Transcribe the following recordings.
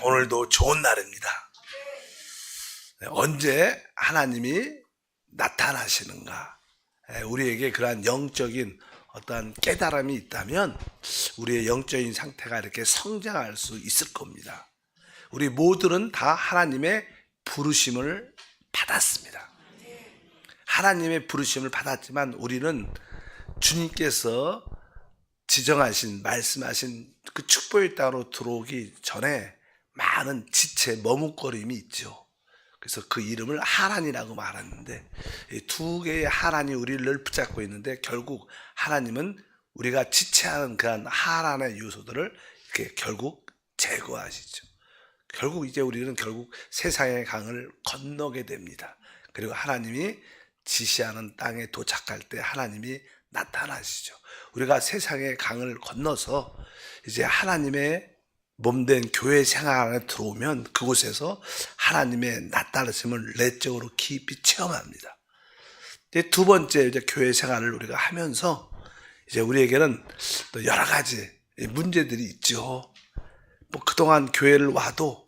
오늘도 좋은 날입니다. 언제 하나님이 나타나시는가? 우리에게 그러한 영적인 어떠한 깨달음이 있다면 우리의 영적인 상태가 이렇게 성장할 수 있을 겁니다. 우리 모두는 다 하나님의 부르심을 받았습니다. 하나님의 부르심을 받았지만 우리는 주님께서 지정하신, 말씀하신 그 축복의 땅으로 들어오기 전에 많은 지체, 머뭇거림이 있죠. 그래서 그 이름을 하란이라고 말하는데, 이 두 개의 하란이 우리를 붙잡고 있는데, 결국 하나님은 우리가 지체하는 그런 하란의 요소들을 이렇게 결국 제거하시죠. 결국 이제 우리는 결국 세상의 강을 건너게 됩니다. 그리고 하나님이 지시하는 땅에 도착할 때 하나님이 나타나시죠. 우리가 세상의 강을 건너서 이제 하나님의 몸된 교회 생활 안에 들어오면 그곳에서 하나님의 나타나심을 내적으로 깊이 체험합니다. 이제 두 번째 이제 교회 생활을 우리가 하면서 이제 우리에게는 또 여러 가지 문제들이 있죠. 뭐 그동안 교회를 와도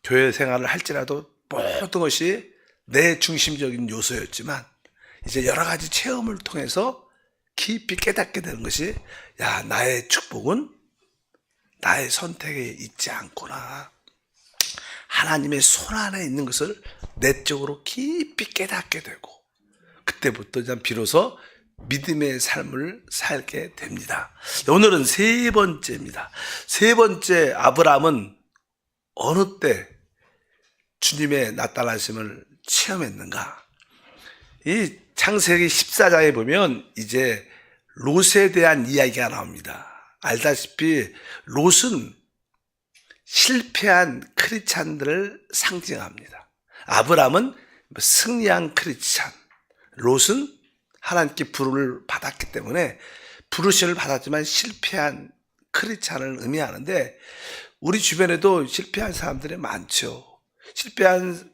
교회 생활을 할지라도 모든 것이 내 중심적인 요소였지만 이제 여러 가지 체험을 통해서 깊이 깨닫게 되는 것이, 야, 나의 축복은 나의 선택에 있지 않구나. 하나님의 손 안에 있는 것을 내적으로 깊이 깨닫게 되고, 그때부터 이제 비로소 믿음의 삶을 살게 됩니다. 오늘은 세 번째입니다. 세 번째, 아브라함은 어느 때 주님의 나타나심을 체험했는가? 이 창세기 14장에 보면 이제 롯에 대한 이야기가 나옵니다. 알다시피 롯은 실패한 크리스찬들을 상징합니다. 아브라함은 승리한 크리스찬, 롯은 하나님께 부름을 받았기 때문에 부르심을 받았지만 실패한 크리스찬을 의미하는데, 우리 주변에도 실패한 사람들이 많죠. 실패한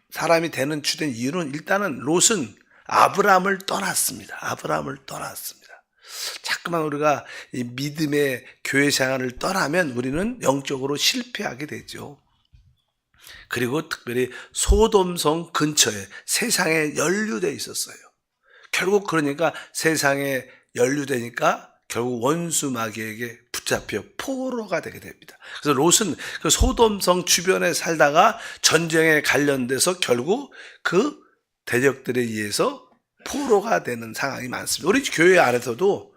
사람이 되는 주된 이유는 일단은 롯은 아브라함을 떠났습니다. 아브라함을 떠났습니다. 자꾸만 우리가 이 믿음의 교회 생활을 떠나면 우리는 영적으로 실패하게 되죠. 그리고 특별히 소돔성 근처에 세상에 연루되어 있었어요. 결국 그러니까 세상에 연루되니까 결국 원수 마귀에게 붙잡혀 포로가 되게 됩니다. 그래서 롯은 그 소돔성 주변에 살다가 전쟁에 관련돼서 결국 그 대적들에 의해서 포로가 되는 상황이 많습니다. 우리 교회 안에서도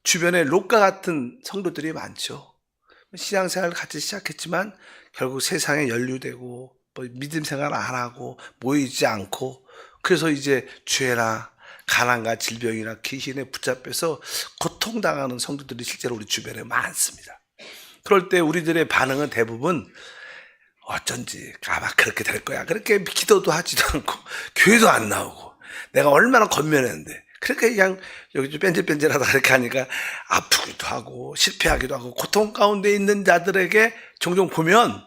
주변에 롯과 같은 성도들이 많죠. 신앙생활을 같이 시작했지만 결국 세상에 연루되고 믿음 생활 안 하고 모이지 않고, 그래서 이제 죄나 가난과 질병이나 귀신에 붙잡혀서 고통당하는 성도들이 실제로 우리 주변에 많습니다. 그럴 때 우리들의 반응은 대부분 어쩐지 아마 그렇게 될 거야, 그렇게 기도도 하지도 않고 교회도 안 나오고 내가 얼마나 건면했는데, 그렇게 그냥 여기 좀 뺀질뺀질하다 그렇게 하니까 아프기도 하고 실패하기도 하고 고통 가운데 있는 자들에게 종종 보면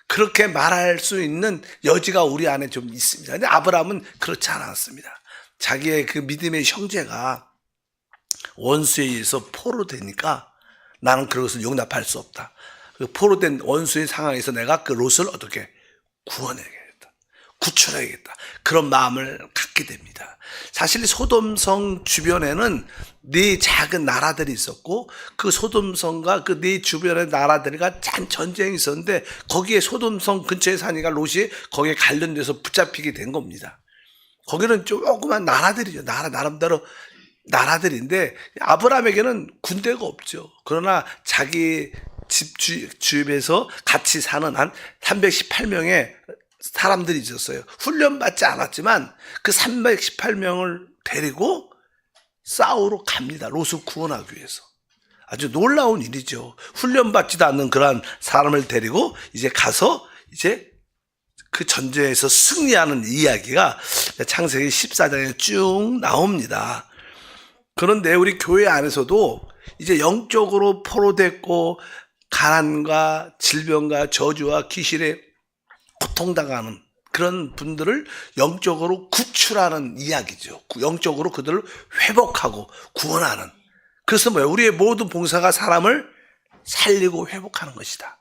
그렇게 말할 수 있는 여지가 우리 안에 좀 있습니다. 근데 아브라함은 그렇지 않았습니다. 자기의 그 믿음의 형제가 원수에 의해서 포로되니까 나는 그것을 용납할 수 없다. 그 포로된 원수의 상황에서 내가 그 롯을 어떻게 구원해야겠다, 구출해야겠다, 그런 마음을 갖게 됩니다. 사실 소돔성 주변에는 네 작은 나라들이 있었고, 그 소돔성과 그 네 주변의 나라들과 참 전쟁이 있었는데, 거기에 소돔성 근처에 사니까 롯이 거기에 관련돼서 붙잡히게 된 겁니다. 거기는 조그만 나라들이죠. 나름대로 나라들인데 아브라함에게는 군대가 없죠. 그러나 자기 집에서 같이 사는 한 318명의 사람들이 있었어요. 훈련받지 않았지만 그 318명을 데리고 싸우러 갑니다. 롯을 구원하기 위해서. 아주 놀라운 일이죠. 훈련받지도 않는 그러한 사람을 데리고 이제 가서 이제 그 전쟁에서 승리하는 이야기가 창세기 14장에 쭉 나옵니다. 그런데 우리 교회 안에서도 이제 영적으로 포로됐고 가난과 질병과 저주와 귀신에 고통당하는 그런 분들을 영적으로 구출하는 이야기죠. 영적으로 그들을 회복하고 구원하는. 그래서 뭐예요? 우리의 모든 봉사가 사람을 살리고 회복하는 것이다.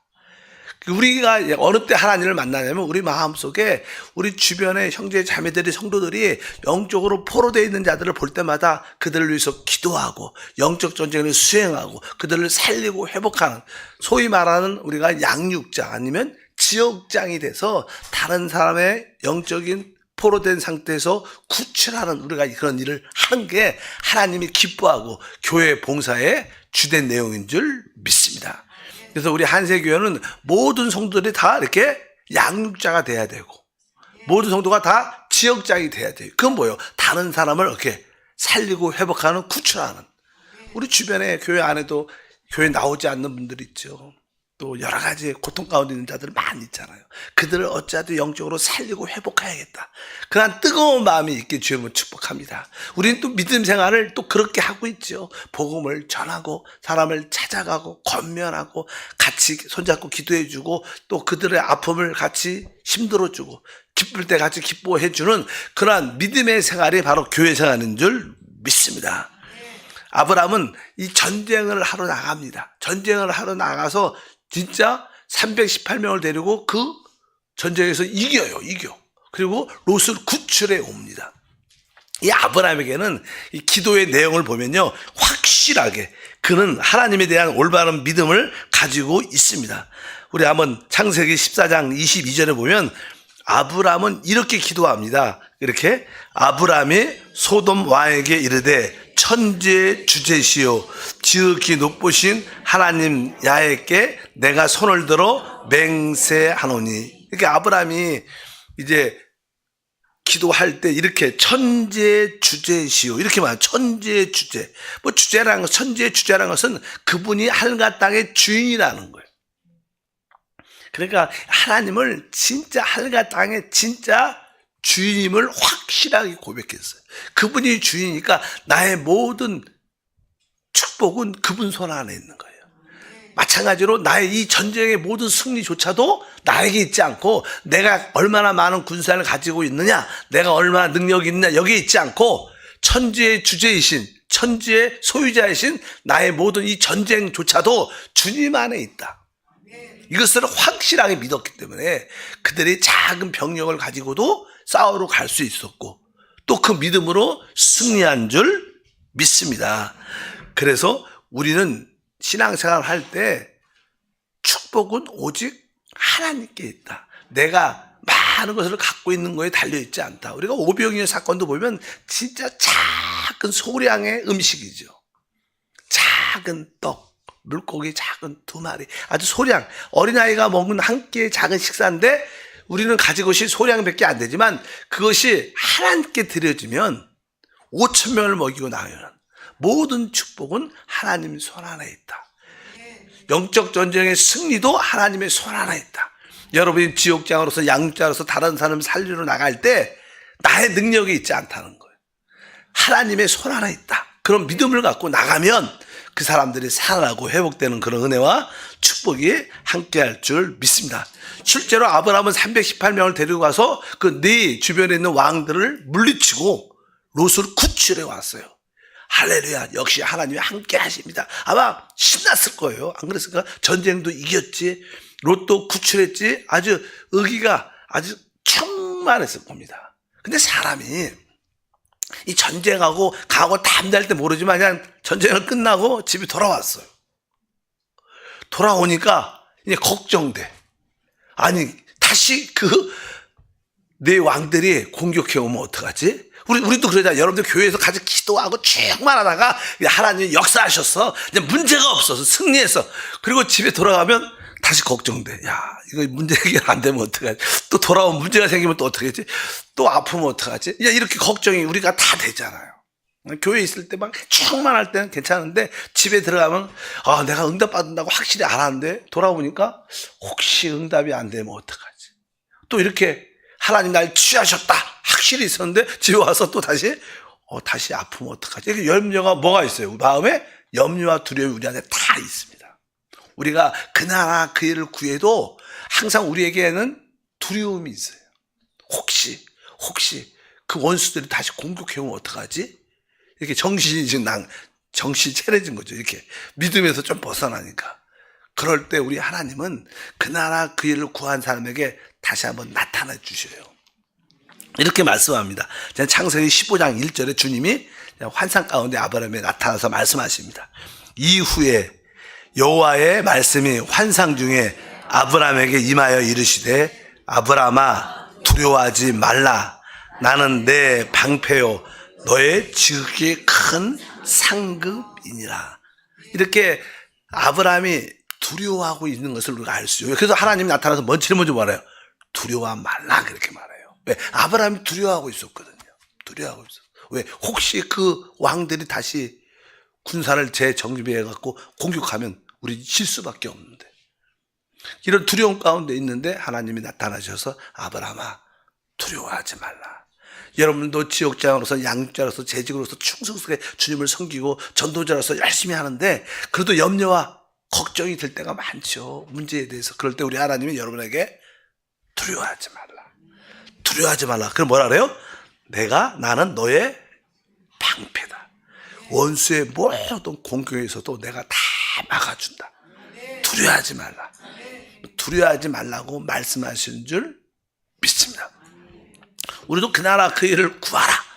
우리가 어느 때 하나님을 만나냐면 우리 마음속에 우리 주변의 형제 자매들이 성도들이 영적으로 포로되어 있는 자들을 볼 때마다 그들을 위해서 기도하고 영적 전쟁을 수행하고 그들을 살리고 회복하는, 소위 말하는 우리가 양육자 아니면 지역장이 돼서 다른 사람의 영적인 포로된 상태에서 구출하는, 우리가 그런 일을 하는 게 하나님이 기뻐하고 교회 봉사의 주된 내용인 줄 믿습니다. 그래서 우리 한세교회는 모든 성도들이 다 이렇게 양육자가 돼야 되고 모든 성도가 다 지역장이 돼야 돼요. 그건 뭐예요? 다른 사람을 이렇게 살리고 회복하는, 구출하는. 우리 주변에 교회 안에도 교회 나오지 않는 분들이 있죠. 또 여러 가지 고통 가운데 있는 자들 많이 있잖아요. 그들을 어찌하든 영적으로 살리고 회복해야겠다. 그런 뜨거운 마음이 있게 주님은 축복합니다. 우리는 또 믿음 생활을 또 그렇게 하고 있죠. 복음을 전하고 사람을 찾아가고 권면하고 같이 손잡고 기도해주고 또 그들의 아픔을 같이 힘들어주고 기쁠 때 같이 기뻐해주는 그러한 믿음의 생활이 바로 교회 생활인 줄 믿습니다. 아브라함은 이 전쟁을 하러 나갑니다. 전쟁을 하러 나가서 진짜 318명을 데리고 그 전쟁에서 이겨요. 그리고 롯을 구출해 옵니다. 이 아브라함에게는 이 기도의 내용을 보면요, 확실하게 그는 하나님에 대한 올바른 믿음을 가지고 있습니다. 우리 한번 창세기 14장 22절에 보면 아브라함은 이렇게 기도합니다. 이렇게 아브라함이 소돔 왕에게 이르되 천지의 주제시요 지극히 높으신 하나님 야훼께 내가 손을 들어 맹세하노니. 이렇게 아브라함이 이제 기도할 때 이렇게 천지의 주제시요 이렇게 말해요. 천지의 주제. 뭐 주제라는 것, 천지의 주제라는 것은 그분이 하늘과 땅의 주인이라는 거예요. 그러니까 하나님을 진짜 하늘과 땅의 진짜 주인임을 확실하게 고백했어요. 그분이 주인이니까 나의 모든 축복은 그분 손 안에 있는 거예요. 마찬가지로 나의 이 전쟁의 모든 승리조차도 나에게 있지 않고 내가 얼마나 많은 군사를 가지고 있느냐, 내가 얼마나 능력이 있느냐 여기에 있지 않고 천지의 주제이신, 천지의 소유자이신 나의 모든 이 전쟁조차도 주님 안에 있다. 이것을 확실하게 믿었기 때문에 그들이 작은 병력을 가지고도 싸우러 갈 수 있었고 또 그 믿음으로 승리한 줄 믿습니다. 그래서 우리는 신앙생활 할 때 축복은 오직 하나님께 있다. 내가 많은 것을 갖고 있는 거에 달려있지 않다. 우리가 오병이어 사건도 보면 진짜 작은 소량의 음식이죠. 작은 떡, 물고기 작은 2마리, 아주 소량, 어린아이가 먹은 한 끼의 작은 식사인데 우리는 가진 것이 소량밖에 안 되지만 그것이 하나님께 드려지면 5,000명을 먹이고 나가는 모든 축복은 하나님 손 안에 있다. 영적 전쟁의 승리도 하나님의 손 안에 있다. 여러분이 지옥장으로서 양육자로서 다른 사람 살리러 나갈 때 나의 능력이 있지 않다는 거예요. 하나님의 손 안에 있다. 그런 믿음을 갖고 나가면 그 사람들이 살아나고 회복되는 그런 은혜와 축복이 함께할 줄 믿습니다. 실제로 아브라함은 318명을 데리고 가서 그 네 주변에 있는 왕들을 물리치고 롯을 구출해 왔어요. 할렐루야. 역시 하나님이 함께 하십니다. 아마 신났을 거예요. 안 그랬을까? 전쟁도 이겼지, 롯도 구출했지, 아주 의기가 아주 충만했을 겁니다. 근데 사람이 이 전쟁하고 가고 담대할 때 모르지만 그냥 전쟁을 끝나고 집에 돌아왔어요. 돌아오니까 이제 걱정돼. 아니 다시 그 내 왕들이 공격해 오면 어떡하지? 우리도 그러잖아요. 여러분들 교회에서 같이 기도하고 충만하다가 하나님이 역사하셨어. 이제 문제가 없어서 승리했어. 그리고 집에 돌아가면 다시 걱정돼. 야, 이거 문제 해결 안 되면 어떡하지? 또 돌아오면 문제가 생기면 또 어떡하지? 또 아프면 어떡하지? 야, 이렇게 걱정이 우리가 다 되잖아요. 교회에 있을 때 막 충만할 때는 괜찮은데 집에 들어가면 아, 내가 응답 받는다고 확실히 알았는데 돌아오니까 혹시 응답이 안 되면 어떡하지? 또 이렇게 하나님 날 취하셨다 확실히 있었는데 집에 와서 또 다시 아프면 어떡하지? 이렇게 염려가 뭐가 있어요? 마음에 염려와 두려움이 우리 안에 다 있습니다. 우리가 그나마 그 일을 구해도 항상 우리에게는 두려움이 있어요. 혹시 그 원수들이 다시 공격해오면 어떡하지? 이렇게 정신 차려진 거죠. 이렇게 믿음에서 좀 벗어나니까. 그럴 때 우리 하나님은 그 나라 그 일을 구한 사람에게 다시 한번 나타나 주셔요. 이렇게 말씀합니다. 창세기 15장 1절에 주님이 환상 가운데 아브라함에 나타나서 말씀하십니다. 이후에 여호와의 말씀이 환상 중에 아브라함에게 임하여 이르시되 아브라함아 두려워하지 말라. 나는 내 방패요 너의 지극히 큰 상급이니라. 이렇게 아브라함이 두려워하고 있는 것을 우리가 알 수 있어요. 그래서 하나님이 나타나서 제일 먼저 말해요. 두려워하지 말라 그렇게 말해요. 왜? 아브라함이 두려워하고 있었거든요. 두려워하고 있었어요. 왜? 혹시 그 왕들이 다시 군사를 재정비해갖고 공격하면 우리 질 수밖에 없는데 이런 두려움 가운데 있는데 하나님이 나타나셔서 아브라함아 두려워하지 말라. 여러분도 지역장으로서 양육자로서 재직으로서 충성스럽게 주님을 섬기고 전도자로서 열심히 하는데 그래도 염려와 걱정이 될 때가 많죠. 문제에 대해서. 그럴 때 우리 하나님이 여러분에게 두려워하지 말라. 두려워하지 말라. 그럼 뭐라 그래요? 나는 너의 방패다. 원수의 모든 공격에서도 내가 다 막아준다. 두려워하지 말라. 두려워하지 말라고 말씀하시는 줄 믿습니다. 우리도 그 나라 그 일을 구하라.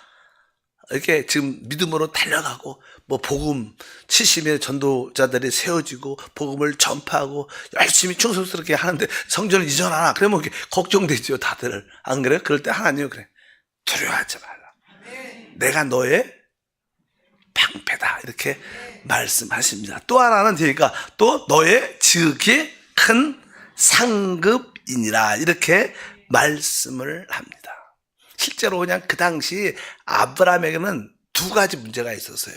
이렇게 지금 믿음으로 달려가고 복음 70의 전도자들이 세워지고 복음을 전파하고 열심히 충성스럽게 하는데 성전을 이전하라. 그러면 걱정되죠 다들. 안 그래요? 그럴 때 하나님은 그래. 두려워하지 말라. 내가 너의 방패다. 이렇게 말씀하십니다. 또 하나는 되니까 또 너의 지극히 큰 상급이니라. 이렇게 말씀을 합니다. 실제로 그냥 그 당시 아브라함에게는 두 가지 문제가 있었어요.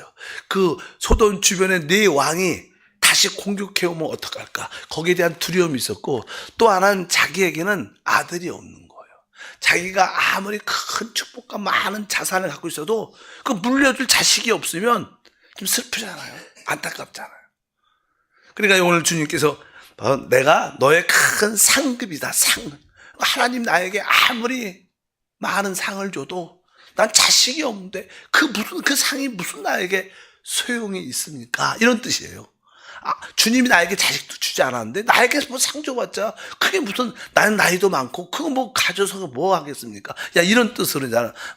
그 소돔 주변의 네 왕이 다시 공격해오면 어떡할까? 거기에 대한 두려움이 있었고 또 하나는 자기에게는 아들이 없는 거예요. 자기가 아무리 큰 축복과 많은 자산을 갖고 있어도 그 물려줄 자식이 없으면 좀 슬프잖아요. 안타깝잖아요. 그러니까 오늘 주님께서 내가 너의 큰 상급이다. 하나님 나에게 아무리 많은 상을 줘도 난 자식이 없는데 그 상이 무슨 나에게 소용이 있습니까? 이런 뜻이에요. 주님이 나에게 자식도 주지 않았는데 나에게 상 줘봤자 그게 무슨 나는 나이도 많고 그거 가져서 뭐 하겠습니까? 이런 뜻으로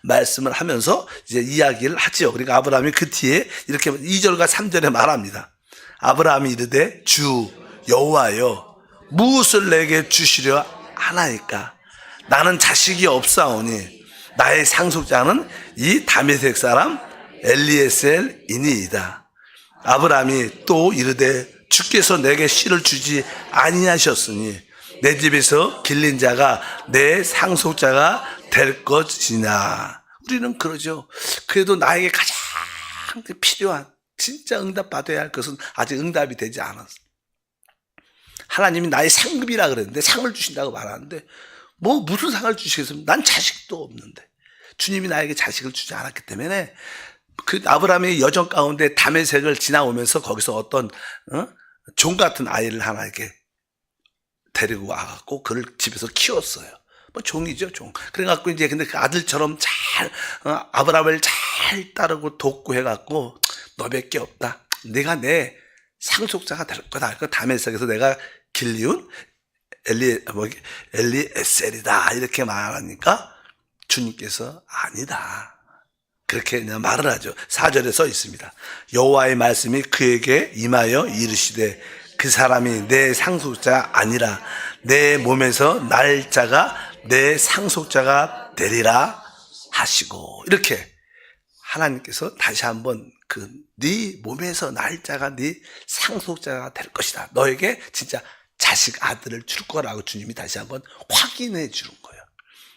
말씀을 하면서 이제 이야기를 하지요. 그러니까 아브라함이 그 뒤에 이렇게 2절과 3절에 말합니다. 아브라함이 이르되 주 여호와여 무엇을 내게 주시려 하나이까? 나는 자식이 없사오니 나의 상속자는 이 다메섹 사람 엘리에셀이니이다. 아브라함이 또 이르되 주께서 내게 씨를 주지 아니하셨으니 내 집에서 길린 자가 내 상속자가 될 것이나. 우리는 그러죠. 그래도 나에게 가장 필요한 진짜 응답받아야 할 것은 아직 응답이 되지 않았어. 하나님이 나의 상급이라 그랬는데 상을 주신다고 말하는데 무슨 상을 주시겠습니까? 난 자식도 없는데. 주님이 나에게 자식을 주지 않았기 때문에 그 아브라함의 여정 가운데 다메섹을 지나오면서 거기서 어떤 종 같은 아이를 하나에게 데리고 와갖고 그를 집에서 키웠어요. 종이죠, 종. 그래갖고 이제 근데 그 아들처럼 잘 아브라함을 잘 따르고 돕고 해갖고 너밖에 없다. 네가 내 상속자가 될 거다. 그 다메섹에서 내가 길리운 엘리에셀이다. 이렇게 말하니까 주님께서 아니다. 그렇게 그냥 말을 하죠. 4절에 써 있습니다. 여호와의 말씀이 그에게 임하여 이르시되 그 사람이 내 상속자가 아니라 내 몸에서 날 자가 내 상속자가 되리라 하시고. 이렇게 하나님께서 다시 한번 네 몸에서 날 자가 네 상속자가 될 것이다. 너에게 진짜 자식 아들을 줄 거라고 주님이 다시 한번 확인해 주는 거예요.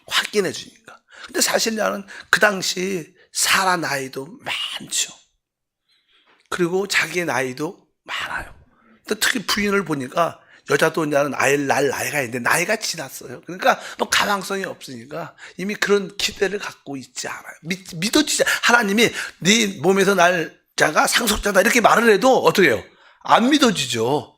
확인해 주니까. 근데 사실 나는 그 당시 사라 나이도 많죠. 그리고 자기의 나이도 많아요. 특히 부인을 보니까 여자도 나는 아이를 낳을 나이가 있는데 나이가 지났어요. 그러니까 가망성이 없으니까 이미 그런 기대를 갖고 있지 않아요. 믿어지지. 하나님이 네 몸에서 날 자가 상속자다 이렇게 말을 해도 어떻게 해요? 안 믿어지죠.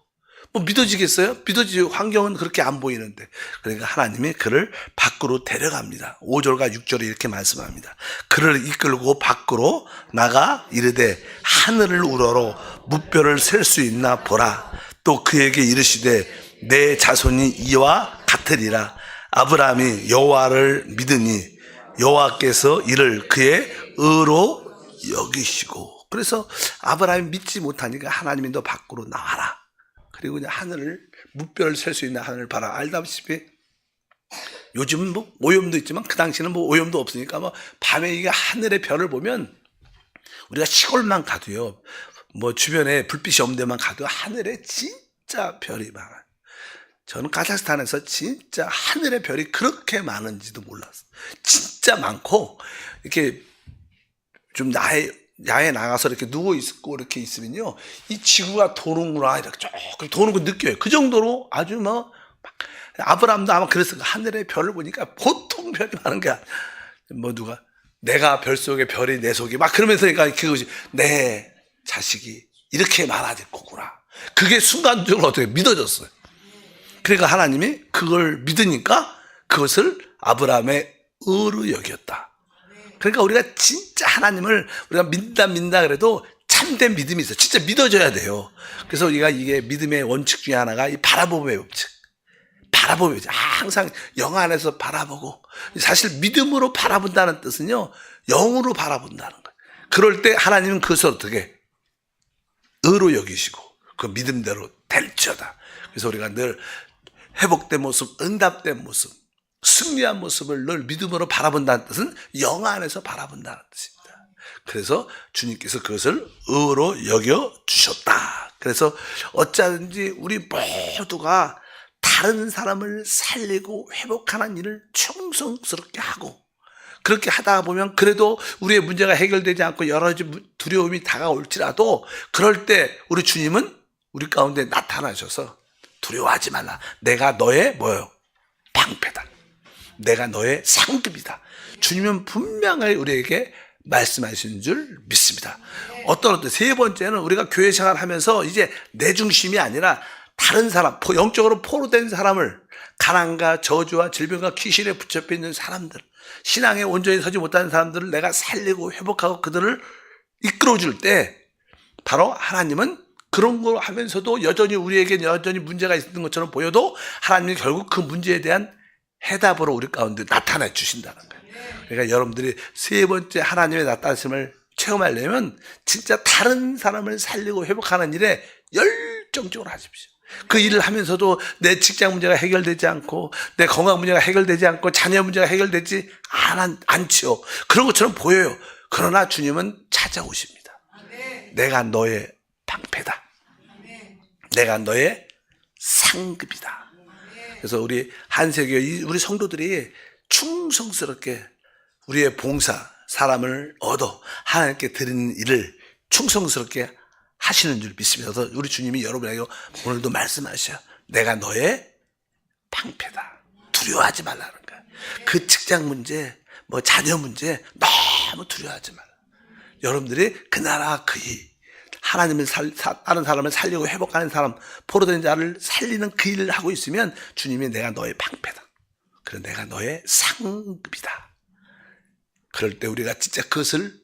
믿어지겠어요? 믿어지죠. 환경은 그렇게 안 보이는데. 그러니까 하나님이 그를 밖으로 데려갑니다. 5절과 6절에 이렇게 말씀합니다. 그를 이끌고 밖으로 나가 이르되 하늘을 우러러 무뼈를 셀 수 있나 보라. 또 그에게 이르시되 내 자손이 이와 같으리라. 아브라함이 여호와를 믿으니 여호와께서 이를 그의 의로 여기시고. 그래서 아브라함이 믿지 못하니까 하나님이 너 밖으로 나와라. 그리고 그냥 하늘을, 무별을 셀 수 있는 하늘을 봐라. 알다시피 요즘은 뭐 오염도 있지만 그 당시는 뭐 오염도 없으니까 뭐 밤에 이게 하늘의 별을 보면 우리가 시골만 가도요, 뭐 주변에 불빛이 없는 데만 가도 하늘에 진짜 별이 많아요. 저는 카자흐스탄에서 진짜 하늘의 별이 그렇게 많은지도 몰랐어요. 진짜 많고, 이렇게 좀 야외에 나가서 이렇게 누워 있고 이렇게 있으면요, 이 지구가 도는구나, 이렇게 조금 도는 거 느껴요. 그 정도로 아주 뭐, 아브라함도 아마 그랬을 거예요. 하늘의 별을 보니까 보통 별이 많은 게 아니야. 뭐 누가, 내가 별 속에 별이 내 속에 막 그러면서 그것이 내 자식이 이렇게 많아질 거구나. 그게 순간적으로 어떻게 믿어졌어요. 그러니까 하나님이 그걸 믿으니까 그것을 아브라함의 의로 여겼다. 그러니까 우리가 진짜 하나님을 우리가 믿는다 그래도 참된 믿음이 있어요. 진짜 믿어줘야 돼요. 그래서 우리가 이게 믿음의 원칙 중에 하나가 이 바라봄의 법칙. 바라봄의 법칙. 항상 영 안에서 바라보고, 사실 믿음으로 바라본다는 뜻은요, 영으로 바라본다는 거예요. 그럴 때 하나님은 그것을 어떻게 의로 여기시고 그 믿음대로 될지어다. 그래서 우리가 늘 회복된 모습, 응답된 모습, 승리한 모습을 늘 믿음으로 바라본다는 뜻은 영 안에서 바라본다는 뜻입니다. 그래서 주님께서 그것을 의로 여겨주셨다. 그래서 어쩌든지 우리 모두가 다른 사람을 살리고 회복하는 일을 충성스럽게 하고, 그렇게 하다 보면 그래도 우리의 문제가 해결되지 않고 여러 가지 두려움이 다가올지라도 그럴 때 우리 주님은 우리 가운데 나타나셔서 두려워하지 말라. 내가 너의 뭐요? 방패다. 내가 너의 상급이다. 주님은 분명하게 우리에게 말씀하시는 줄 믿습니다. 어떤 세 번째는 우리가 교회 생활하면서 이제 내 중심이 아니라 다른 사람, 영적으로 포로된 사람을, 가난과 저주와 질병과 귀신에 붙잡혀 있는 사람들, 신앙에 온전히 서지 못하는 사람들을 내가 살리고 회복하고 그들을 이끌어줄 때 바로 하나님은 그런 걸 하면서도 여전히 우리에게 여전히 문제가 있는 것처럼 보여도 하나님이 결국 그 문제에 대한 해답으로 우리 가운데 나타내 주신다는 거예요. 그러니까 여러분들이 세 번째 하나님의 나타나심을 체험하려면 진짜 다른 사람을 살리고 회복하는 일에 열정적으로 하십시오. 그 일을 하면서도 내 직장 문제가 해결되지 않고 내 건강 문제가 해결되지 않고 자녀 문제가 해결되지 않지요. 그런 것처럼 보여요. 그러나 주님은 찾아오십니다. 내가 너의 방패다. 내가 너의 상급이다. 그래서 우리 한세교회 우리 성도들이 충성스럽게 우리의 봉사, 사람을 얻어 하나님께 드리는 일을 충성스럽게 하시는 줄 믿습니다. 그래서 우리 주님이 여러분에게 오늘도 말씀하셔요. 내가 너의 방패다. 두려워하지 말라는 거야. 그 직장 문제, 뭐 자녀 문제 너무 두려워하지 말라. 여러분들이 그 나라 그 일, 하나님을 다른 사람을 살리고 회복하는 사람, 포로된 자를 살리는 그 일을 하고 있으면 주님이 내가 너의 방패다. 그래 내가 너의 상급이다. 그럴 때 우리가 진짜 그것을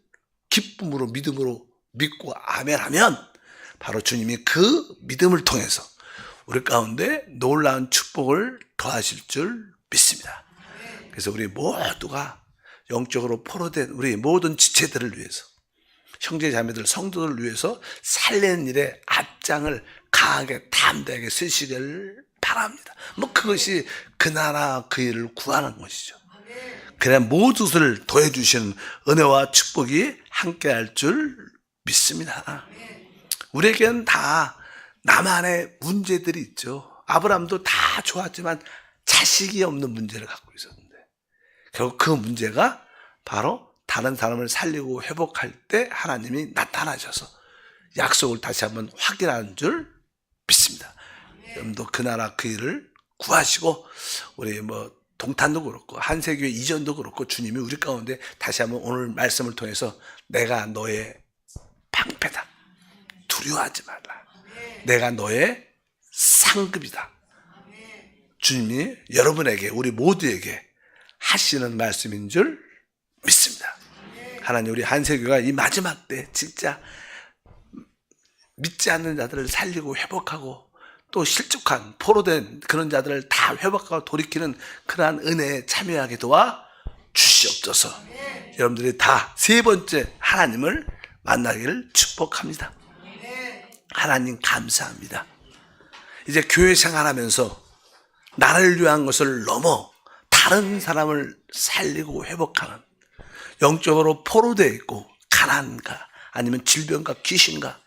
기쁨으로 믿음으로 믿고 아멘하면 바로 주님이 그 믿음을 통해서 우리 가운데 놀라운 축복을 더하실 줄 믿습니다. 그래서 우리 모두가 영적으로 포로된 우리 모든 지체들을 위해서, 형제 자매들 성도들을 위해서 살리는 일에 앞장을 강하게 담대하게 쓰시길 바랍니다. 뭐 그것이 그 나라 그 일을 구하는 것이죠. 그래야 모두를 더해 주시는 은혜와 축복이 함께할 줄 믿습니다. 우리에게는 다 나만의 문제들이 있죠. 아브라함도 다 좋았지만 자식이 없는 문제를 갖고 있었는데 결국 그 문제가 바로 다른 사람을 살리고 회복할 때 하나님이 나타나셔서 약속을 다시 한번 확인하는 줄 믿습니다. 여러분도 그 나라 그 일을 구하시고 우리 뭐 동탄도 그렇고 한세교회 이전도 그렇고 주님이 우리 가운데 다시 한번 오늘 말씀을 통해서 내가 너의 방패다. 두려워하지 말라. 내가 너의 상급이다. 주님이 여러분에게 우리 모두에게 하시는 말씀인 줄 믿습니다. 하나님 우리 한세교가 이 마지막 때 진짜 믿지 않는 자들을 살리고 회복하고 또 실족한 포로된 그런 자들을 다 회복하고 돌이키는 그러한 은혜에 참여하게 도와 주시옵소서. 여러분들이 다 세 번째 하나님을 만나기를 축복합니다. 하나님 감사합니다. 이제 교회 생활하면서 나를 위한 것을 넘어 다른 사람을 살리고 회복하는, 영적으로 포로되어 있고 가난과 아니면 질병과 귀신과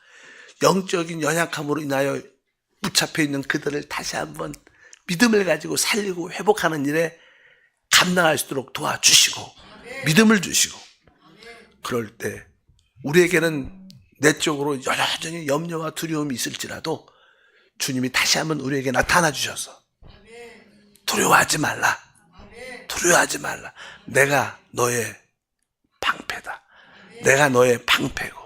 영적인 연약함으로 인하여 붙잡혀 있는 그들을 다시 한번 믿음을 가지고 살리고 회복하는 일에 감당할 수 있도록 도와주시고 믿음을 주시고, 그럴 때 우리에게는 내적으로 여전히 염려와 두려움이 있을지라도 주님이 다시 한번 우리에게 나타나 주셔서 두려워하지 말라. 두려워하지 말라. 내가 너의 방패다. 내가 너의 방패고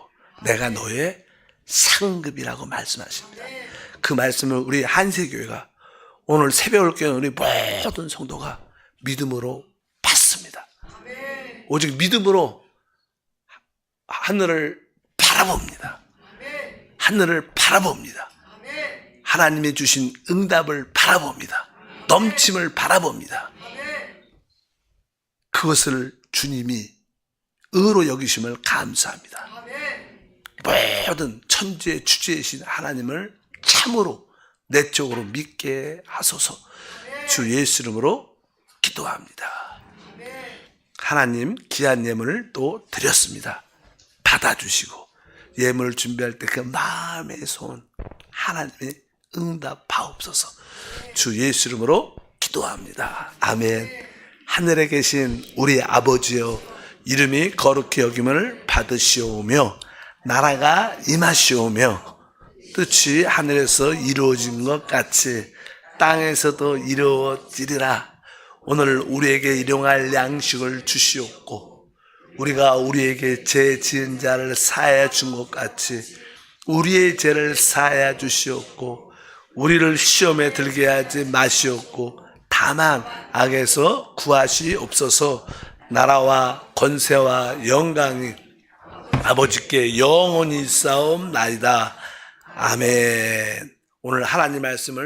내가 너의 상급이라고 말씀하십니다. 그 말씀을 우리 한세교회가 오늘 새벽을 깨는 우리 모든 성도가 믿음으로 받습니다. 오직 믿음으로 하늘을 바라봅니다. 하늘을 바라봅니다. 하나님이 주신 응답을 바라봅니다. 넘침을 바라봅니다. 그것을 주님이 의로 여기심을 감사합니다. 모든 천지의 주제이신 하나님을 참으로 내적으로 믿게 하소서. 주 예수 이름으로 기도합니다. 하나님 귀한 예물을 또 드렸습니다. 받아주시고 예물을 준비할 때 그 마음의 소원 하나님이 응답하옵소서. 주 예수 이름으로 기도합니다. 아멘. 하늘에 계신 우리 아버지여, 이름이 거룩히 여김을 받으시오며 나라가 임하시오며 뜻이 하늘에서 이루어진 것 같이 땅에서도 이루어지리라. 오늘 우리에게 일용할 양식을 주시옵고 우리가 우리에게 죄 지은 자를 사하여 준 것 같이 우리의 죄를 사하여 주시옵고 우리를 시험에 들게 하지 마시옵고 다만 악에서 구하시옵소서. 나라와 권세와 영광이 아버지께 영원히 있사옵나이다. 아멘. 오늘 하나님 말씀을